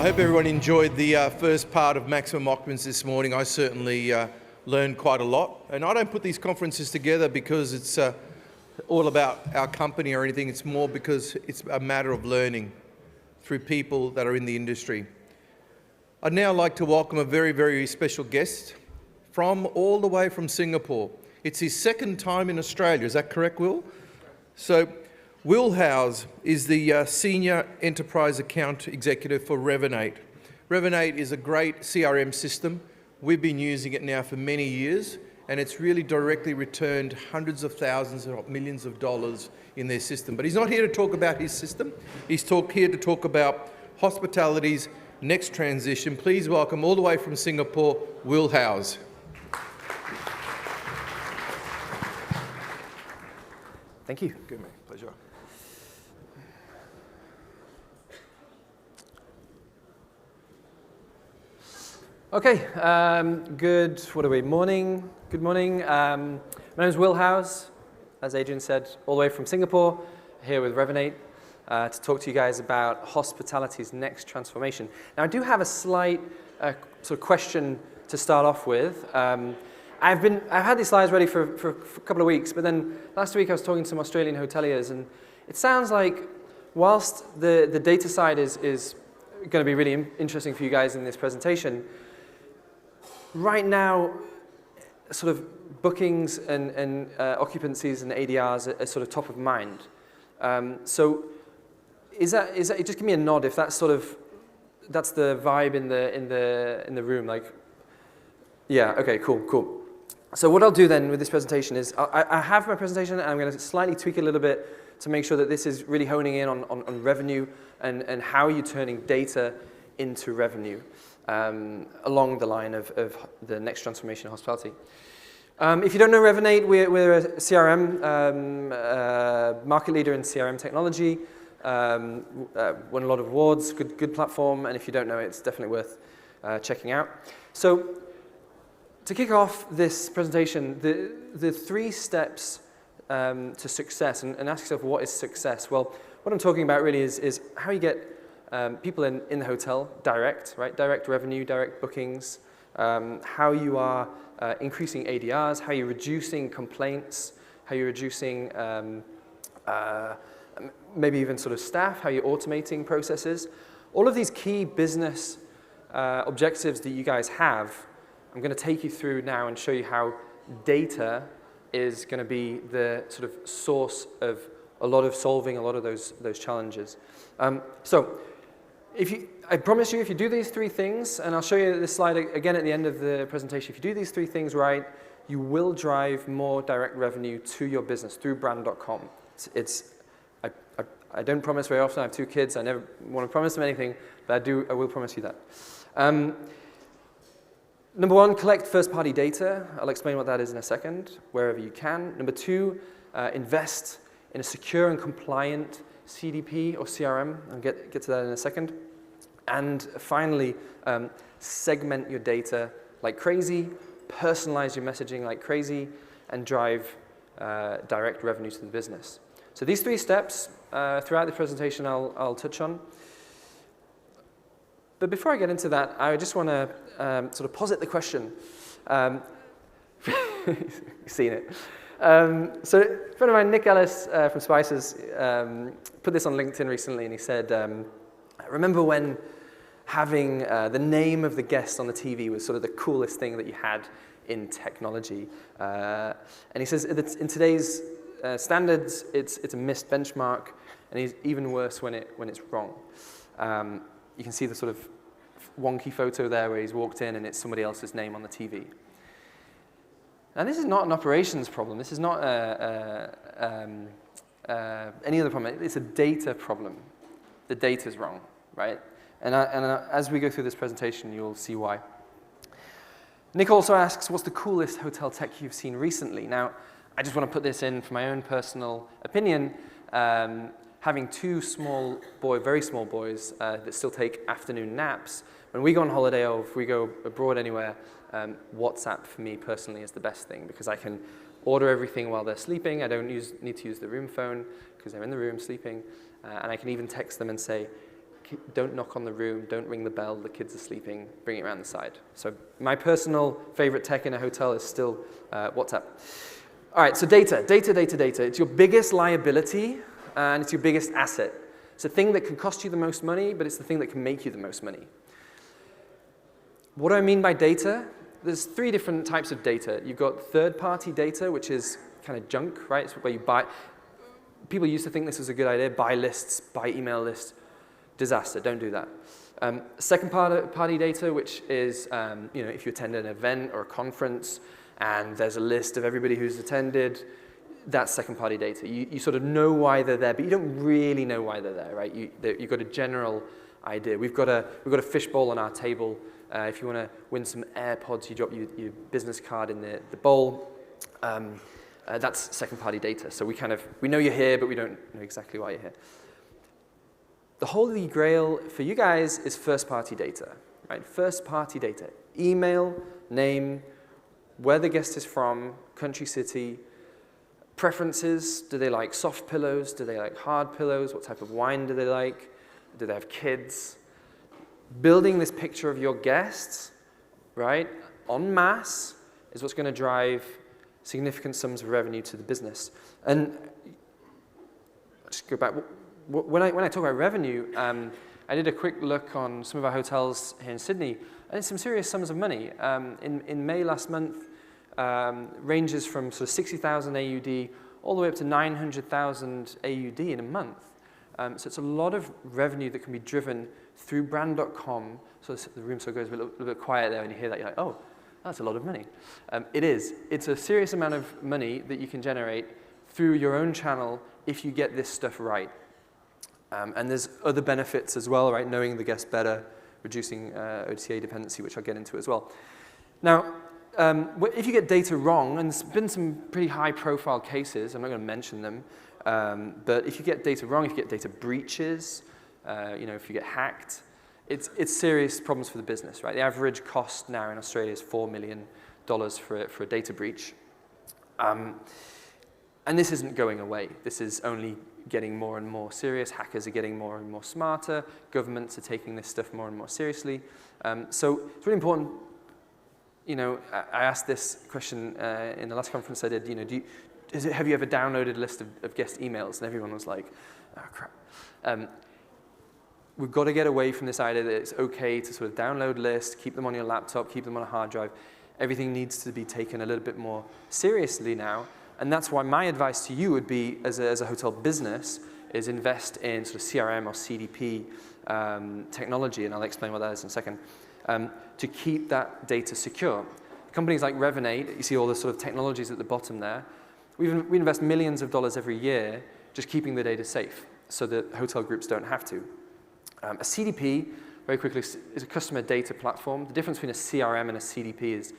hope everyone enjoyed the first part of Maximum Occupancy this morning. I certainly learned quite a lot. And I don't put these conferences together because it's all about our company or anything. It's more because it's a matter of learning through people that are in the industry. I'd now like to welcome a very, very special guest from all the way from Singapore. It's his second time in Australia. Is that correct, Will? So, Will Howes is the Senior Enterprise Account Executive for Revinate. Revinate is a great CRM system. We've been using it now for many years, and it's really directly returned hundreds of thousands of millions of dollars in their system. But he's not here to talk about his system. He's here to talk about hospitality's next transition. Please welcome all the way from Singapore, Will Howes. Thank you. Good, mate. Pleasure. Okay, morning. Good morning. My name is Will Howes, as Adrian said, all the way from Singapore, here with Revinate, to talk to you guys about hospitality's next transformation. Now, I do have a slight sort of question to start off with. I've had these slides ready for a couple of weeks, but then last week I was talking to some Australian hoteliers, and it sounds like whilst the data side is going to be really interesting for you guys in this presentation, right now, sort of bookings and occupancies and ADRs are sort of top of mind. So is that just give me a nod if that's the vibe in the room, like, yeah, okay, cool. So what I'll do then with this presentation is I have my presentation, and I'm going to slightly tweak it a little bit to make sure that this is really honing in on revenue and how you're turning data into revenue along the line of the next transformation of hospitality. If you don't know Revinate, we're a CRM, market leader in CRM technology, won a lot of awards, good platform, and if you don't know it, it's definitely worth checking out. So to kick off this presentation, the 3 steps to success, and ask yourself, what is success? Well, what I'm talking about really is how you get people in the hotel direct, right? Direct revenue, direct bookings, how you are increasing ADRs, how you're reducing complaints, how you're reducing maybe even sort of staff, how you're automating processes. All of these key business objectives that you guys have, I'm going to take you through now and show you how data is going to be the sort of source of solving a lot of those challenges. So I promise you, if you do these 3 things, and I'll show you this slide again at the end of the presentation, if you do these 3 things right, you will drive more direct revenue to your business through brand.com. I don't promise very often. I have 2 kids. I never want to promise them anything, but I will promise you that. Number 1, collect first-party data. I'll explain what that is in a second, wherever you can. Number 2, invest in a secure and compliant CDP or CRM. I'll get to that in a second. And finally, segment your data like crazy, personalize your messaging like crazy, and drive direct revenue to the business. So these 3 steps throughout the presentation I'll touch on. But before I get into that, I just want to sort of posit the question. You've seen it. So a friend of mine, Nick Ellis from Spices, put this on LinkedIn recently, and he said, remember when having the name of the guest on the TV was sort of the coolest thing that you had in technology? And he says, in today's standards, it's a missed benchmark, and it's even worse when it's wrong. You can see the sort of wonky photo there where he's walked in and it's somebody else's name on the TV. Now, this is not an operations problem. This is not any other problem. It's a data problem. The data's wrong, right? And as we go through this presentation, you'll see why. Nick also asks, what's the coolest hotel tech you've seen recently? Now, I just want to put this in for my own personal opinion. Having 2 very small boys that still take afternoon naps, when we go on holiday or if we go abroad anywhere, WhatsApp for me personally is the best thing because I can order everything while they're sleeping. I don't need to use the room phone because they're in the room sleeping. And I can even text them and say, don't knock on the room, don't ring the bell, the kids are sleeping, bring it around the side. So my personal favorite tech in a hotel is still WhatsApp. All right, so data. It's your biggest liability and it's your biggest asset. It's a thing that can cost you the most money, but it's the thing that can make you the most money. What do I mean by data? There's 3 different types of data. You've got third-party data, which is kind of junk, right? It's where you buy. People used to think this was a good idea. Buy lists, buy email lists. Disaster, don't do that. Second-party data, which is if you attend an event or a conference and there's a list of everybody who's attended, that's second-party data. You sort of know why they're there, but you don't really know why they're there, right? You've got a general idea. We've got a fishbowl on our table. If you want to win some AirPods, you drop your business card in the bowl. That's second-party data. So we know you're here, but we don't know exactly why you're here. The holy grail for you guys is first-party data, right? First-party data. Email, name, where the guest is from, country, city, preferences. Do they like soft pillows? Do they like hard pillows? What type of wine do they like? Do they have kids? Building this picture of your guests, right, en masse, is what's going to drive significant sums of revenue to the business. And I'll just go back. When I talk about revenue, I did a quick look on some of our hotels here in Sydney, and it's some serious sums of money. In May last month, ranges from sort of 60,000 AUD all the way up to 900,000 AUD in a month. So it's a lot of revenue that can be driven through brand.com. So the room so goes a little bit quiet there, and you hear that, you're like, oh, that's a lot of money. It is. It's a serious amount of money that you can generate through your own channel if you get this stuff right. And there's other benefits as well, right? Knowing the guest better, reducing OTA dependency, which I'll get into as well. Now, if you get data wrong, and there's been some pretty high-profile cases, I'm not going to mention them, but if you get data wrong, if you get data breaches, if you get hacked, it's serious problems for the business, right? The average cost now in Australia is $4 million for a data breach. And this isn't going away. This is only getting more and more serious. Hackers are getting more and more smarter. Governments are taking this stuff more and more seriously. So it's really important. I asked this question in the last conference I did. Have you ever downloaded a list of guest emails? And everyone was like, oh, crap. We've got to get away from this idea that it's okay to sort of download lists, keep them on your laptop, keep them on a hard drive. Everything needs to be taken a little bit more seriously now. And that's why my advice to you would be, as a hotel business, is invest in sort of CRM or CDP technology, and I'll explain what that is in a second, to keep that data secure. Companies like Revinate, you see all the sort of technologies at the bottom there, we invest millions of dollars every year just keeping the data safe so that hotel groups don't have to. A CDP, very quickly, is a customer data platform. The difference between a CRM and a CDP is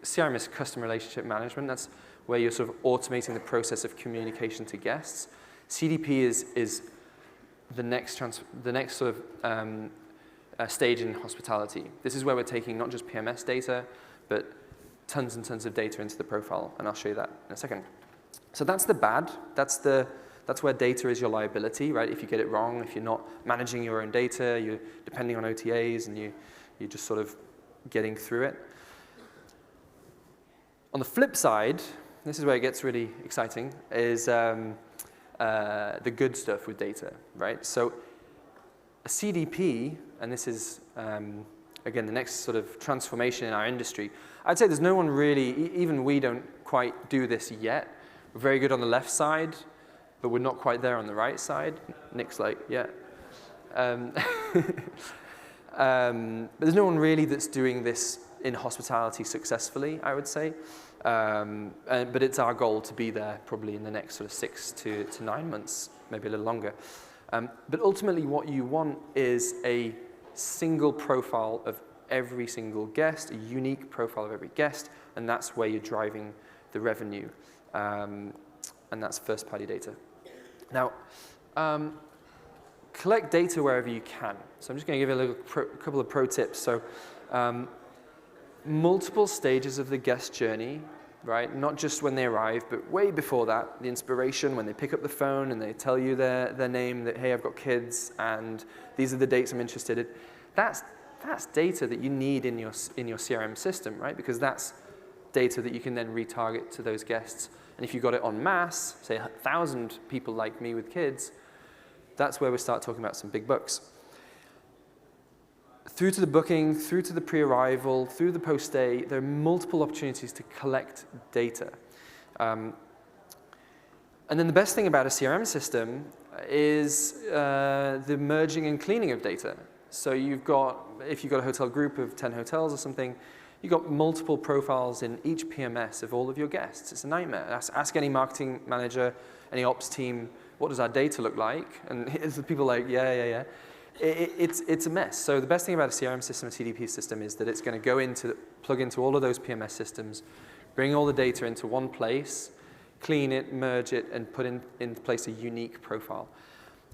CRM is customer relationship management. That's where you're sort of automating the process of communication to guests. CDP is the next sort of stage in hospitality. This is where we're taking not just PMS data, but tons and tons of data into the profile, and I'll show you that in a second. So that's the bad. That's where data is your liability, right? If you get it wrong, if you're not managing your own data, you're depending on OTAs, and you're just sort of getting through it. On the flip side, this is where it gets really exciting, is the good stuff with data, right? So a CDP, and this is, again, the next sort of transformation in our industry. I'd say there's no one really, even we don't quite do this yet. We're very good on the left side, but we're not quite there on the right side. Nick's like, yeah. But there's no one really that's doing this in hospitality successfully, I would say. But it's our goal to be there probably in the next sort of 6 to 9 months, maybe a little longer. But ultimately what you want is a single profile of every single guest, a unique profile of every guest, and that's where you're driving the revenue. And that's first-party data. Now, collect data wherever you can. So I'm just going to give you a couple of pro tips. So multiple stages of the guest journey right? Not just when they arrive, but way before that, the inspiration, when they pick up the phone and they tell you their name, that, hey, I've got kids, and these are the dates I'm interested in. That's data that you need in your CRM system, right? Because that's data that you can then retarget to those guests. And if you got it en masse, say 1,000 people like me with kids, that's where we start talking about some big bucks. Through to the booking, through to the pre-arrival, through the post-stay, there are multiple opportunities to collect data. And then the best thing about a CRM system is the merging and cleaning of data. So if you've got a hotel group of 10 hotels or something, you've got multiple profiles in each PMS of all of your guests. It's a nightmare. Ask any marketing manager, any ops team, what does our data look like? And the people like, yeah. It's a mess. So the best thing about a CRM system, a CDP system, is that it's going to plug into all of those PMS systems, bring all the data into one place, clean it, merge it, and put in place a unique profile.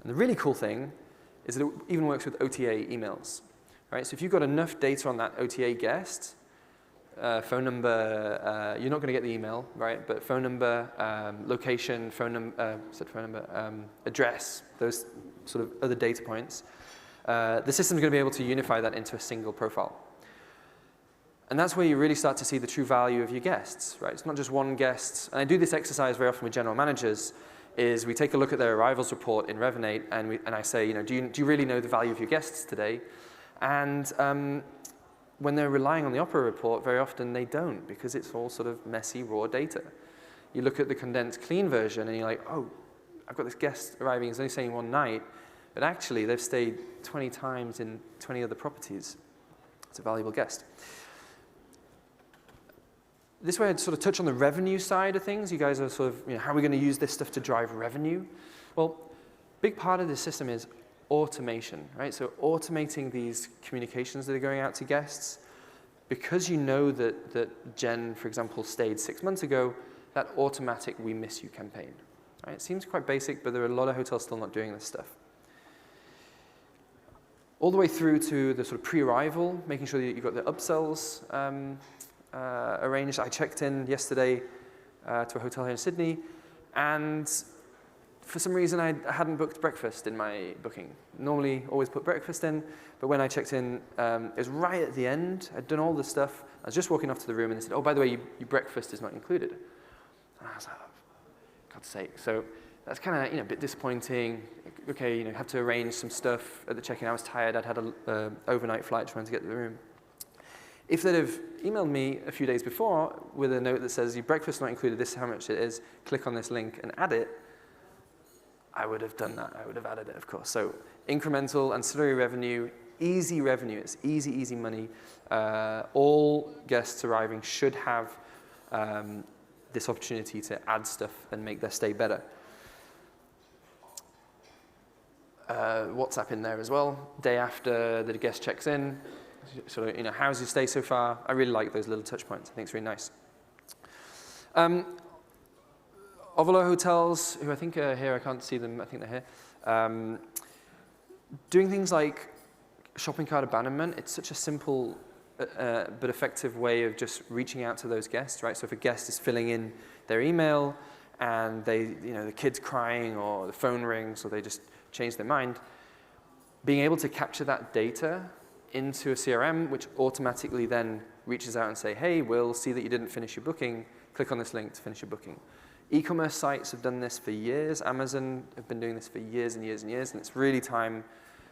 And the really cool thing is that it even works with OTA emails, right? So if you've got enough data on that OTA guest, phone number, you're not going to get the email, right? But phone number, location, address, those sort of other data points, the system's going to be able to unify that into a single profile. And that's where you really start to see the true value of your guests, right? It's not just one guest. And I do this exercise very often with general managers, is we take a look at their arrivals report in Revinate, and I say, do you really know the value of your guests today? And when they're relying on the Opera report, very often they don't, because it's all sort of messy, raw data. You look at the condensed clean version, and you're like, oh, I've got this guest arriving, he's only staying one night, but actually they've stayed 20 times in 20 other properties. It's a valuable guest. This way I'd sort of touch on the revenue side of things. You guys are sort of, how are we going to use this stuff to drive revenue? Well, big part of this system is automation, right? So automating these communications that are going out to guests, because you know that Jen, for example, stayed 6 months ago, that automatic "we miss you" campaign. Right? It seems quite basic, but there are a lot of hotels still not doing this stuff. All the way through to the sort of pre-arrival, making sure that you've got the upsells arranged. I checked in yesterday to a hotel here in Sydney, and for some reason I hadn't booked breakfast in my booking. Normally always put breakfast in, but when I checked in, it was right at the end. I'd done all the stuff. I was just walking off to the room, and they said, oh, by the way, your breakfast is not included. And I was like, oh, God's sake. So that's kind of a bit disappointing. Okay, have to arrange some stuff at the check-in. I was tired. I'd had an overnight flight trying to get to the room. If they'd have emailed me a few days before with a note that says, your breakfast not included, this is how much it is, click on this link and add it, I would have done that. I would have added it, of course. So incremental, ancillary revenue, easy revenue. It's easy money. All guests arriving should have this opportunity to add stuff and make their stay better. WhatsApp in there as well. Day after the guest checks in, sort of, how's your stay so far? I really like those little touch points. I think it's really nice. Ovolo Hotels, who I think are here, I can't see them, I think they're here. Doing things like shopping cart abandonment, it's such a simple but effective way of just reaching out to those guests, right? So if a guest is filling in their email and the kid's crying or the phone rings or they just change their mind, being able to capture that data into a CRM, which automatically then reaches out and say, hey, we'll see that you didn't finish your booking, click on this link to finish your booking. E-commerce sites have done this for years. Amazon have been doing this for years and years and years, and it's really time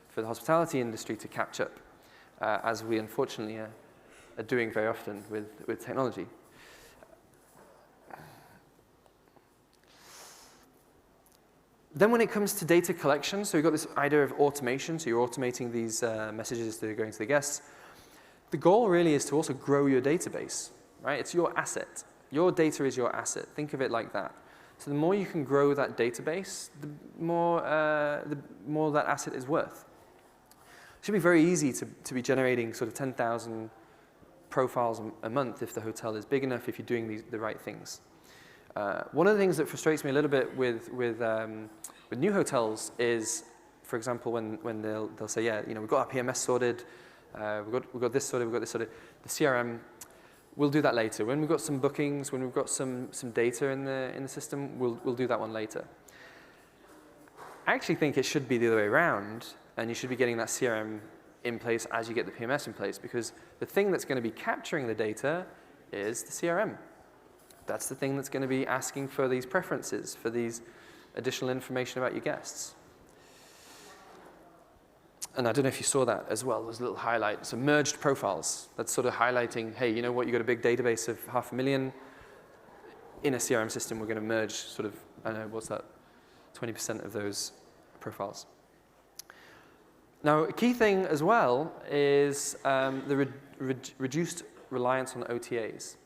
for the hospitality industry to catch up, as we unfortunately are doing very often with technology. Then when it comes to data collection, so you've got this idea of automation, so you're automating these messages that are going to the guests. The goal really is to also grow your database, right? It's your asset. Your data is your asset. Think of it like that. So the more you can grow that database, the more that asset is worth. It should be very easy to be generating sort of 10,000 profiles a month if the hotel is big enough, if you're doing the right things. One of the things that frustrates me a little bit with new hotels is, for example, when they'll say, yeah, we've got our PMS sorted, we've got this sorted, we've got this sorted. The CRM, we'll do that later. When we've got some bookings, when we've got some data in the system, we'll do that one later. I actually think it should be the other way around, and you should be getting that CRM in place as you get the PMS in place, because the thing that's going to be capturing the data is the CRM. That's the thing that's going to be asking for these preferences, for these additional information about your guests. And I don't know if you saw that as well, there's a little highlight. So merged profiles, that's sort of highlighting, hey, you know what, you've got a big database of 500,000. In a CRM system, we're going to merge sort of, I don't know, what's that, 20% of those profiles. Now, a key thing as well is the reduced reliance on OTAs.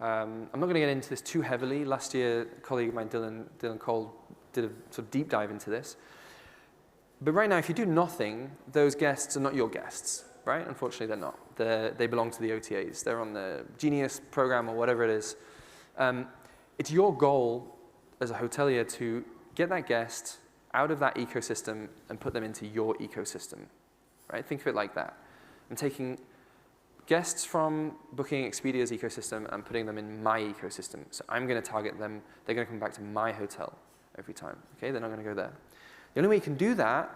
I'm not going to get into this too heavily. Last year, a colleague of mine, Dylan Cole, did a sort of deep dive into this. But right now, if you do nothing, those guests are not your guests, right? Unfortunately, they're not. They belong to the OTAs. They're on the Genius program or whatever it is. It's your goal as a hotelier to get that guest out of that ecosystem and put them into your ecosystem, right? Think of it like that. I'm taking guests from Booking Expedia's ecosystem and putting them in my ecosystem. So I'm going to target them. They're going to come back to my hotel every time, okay? They're not going to go there. The only way you can do that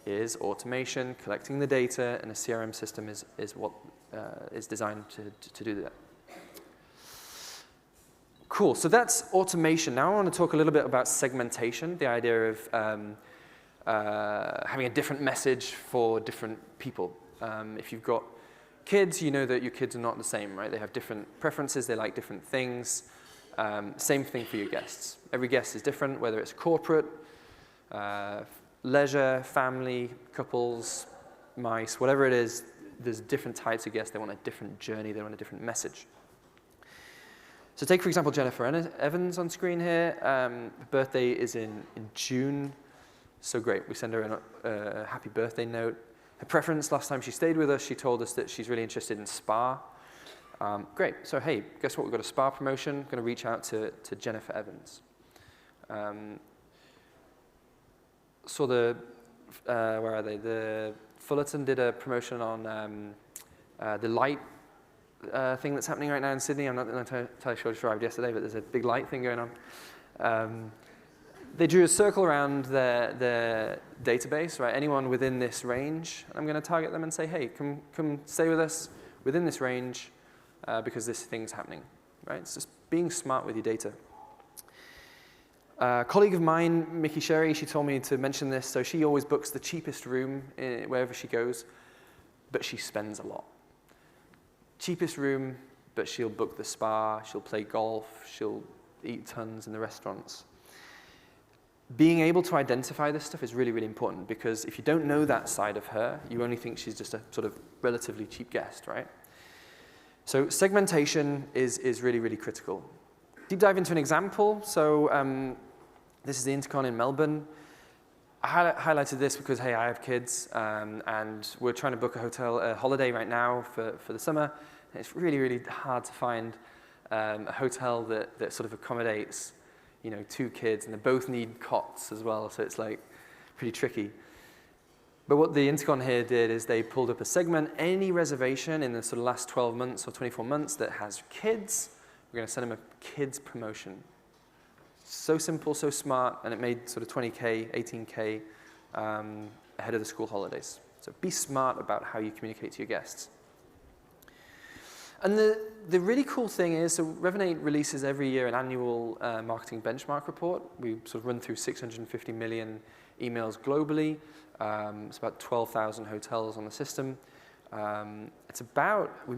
is automation, collecting the data, and a CRM system is what is designed to do that. Cool, so that's automation. Now I want to talk a little bit about segmentation, the idea of having a different message for different people. If you've got kids, you know that your kids are not the same, right? They have different preferences, they like different things. Same thing for your guests. Every guest is different, whether it's corporate, leisure, family, couples, mice, whatever it is, there's different types of guests. They want a different journey, they want a different message. So take, for example, Jennifer Evans on screen here. Her birthday is in June. So great, we send her a happy birthday note. Her preference, last time she stayed with us, she told us that she's really interested in spa. Great, so hey, guess what, we've got a spa promotion. I'm gonna reach out to Jennifer Evans. Saw where are they? The Fullerton did a promotion on the light thing that's happening right now in Sydney. I'm not entirely sure it arrived yesterday, but there's a big light thing going on. They drew a circle around their database, right? Anyone within this range, I'm going to target them and say, hey, come stay with us within this range because this thing's happening, right? It's just being smart with your data. A colleague of mine, Mickey Sherry, she told me to mention this. So she always books the cheapest room wherever she goes, but she spends a lot. Cheapest room, but she'll book the spa, she'll play golf, she'll eat tons in the restaurants. Being able to identify this stuff is really, really important, because if you don't know that side of her, you only think she's just a sort of relatively cheap guest, right? So segmentation is really, really critical. Deep dive into an example. So this is the Intercon in Melbourne. I highlighted this because, hey, I have kids, and we're trying to book a holiday right now for the summer. And it's really, really hard to find a hotel that sort of accommodates, you know, 2 kids, and they both need cots as well, so it's like pretty tricky. But what the Intercon here did is they pulled up a segment. Any reservation in the sort of last 12 months or 24 months that has kids, we're going to send them a kids promotion. So simple, so smart, and it made sort of 20K, 18K ahead of the school holidays. So be smart about how you communicate to your guests. And the really cool thing is, so Revinate releases every year an annual marketing benchmark report. We sort of run through 650 million emails globally. It's about 12,000 hotels on the system. We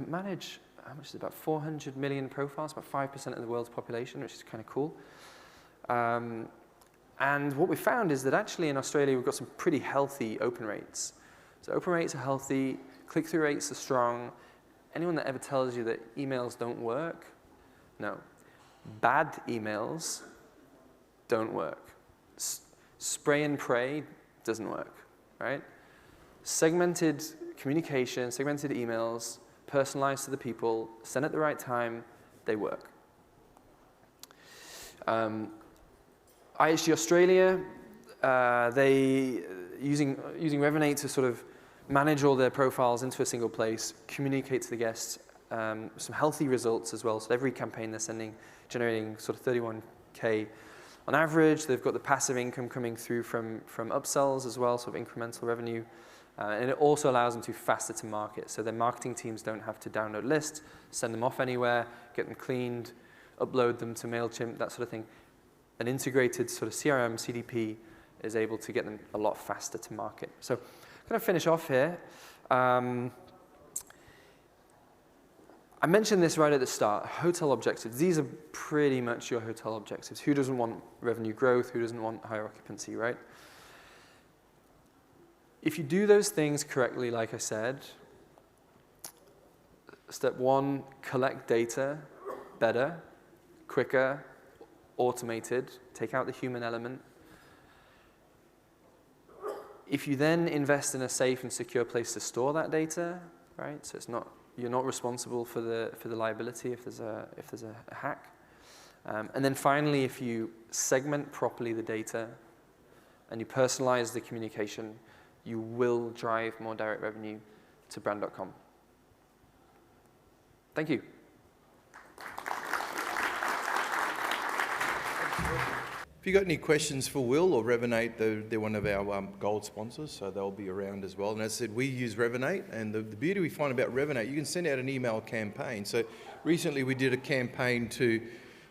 manage, how much is it, about 400 million profiles, about 5% of the world's population, which is kind of cool. And what we found is that actually in Australia, we've got some pretty healthy open rates. So open rates are healthy, click-through rates are strong. Anyone that ever tells you that emails don't work, no. Bad emails don't work. Spray and pray doesn't work, right? Segmented communication, segmented emails, personalized to the people, sent at the right time, they work. IHG Australia, they using Revinate to sort of manage all their profiles into a single place, communicate to the guests some healthy results as well. So every campaign they're generating sort of 31K on average. They've got the passive income coming through from upsells as well, sort of incremental revenue. And it also allows them to faster to market. So their marketing teams don't have to download lists, send them off anywhere, get them cleaned, upload them to MailChimp, that sort of thing. An integrated sort of CRM, CDP is able to get them a lot faster to market. So I'm going to finish off here. I mentioned this right at the start, hotel objectives. These are pretty much your hotel objectives. Who doesn't want revenue growth? Who doesn't want higher occupancy, right? If you do those things correctly, like I said, step one, collect data better, quicker, automated, take out the human element. If you then invest in a safe and secure place to store that data, right? So you're not responsible for the liability if there's a hack. And then finally, if you segment properly the data and you personalize the communication, you will drive more direct revenue to brand.com. Thank you. If you've got any questions for Will or Revinate, they're one of our gold sponsors, so they'll be around as well. And as I said, we use Revinate, and the beauty we find about Revinate, you can send out an email campaign. So recently we did a campaign to,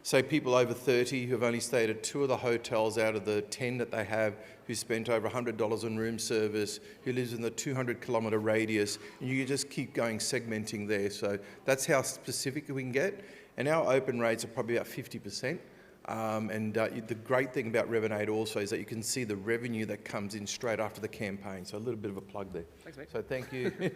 say, people over 30 who have only stayed at 2 of the hotels out of the 10 that they have, who spent over $100 on room service, who lives in the 200-kilometre radius, and you just keep going segmenting there. So that's how specific we can get. And our open rates are probably about 50%. The great thing about Revinate also is that you can see the revenue that comes in straight after the campaign. So a little bit of a plug there. Thanks, mate. So thank you.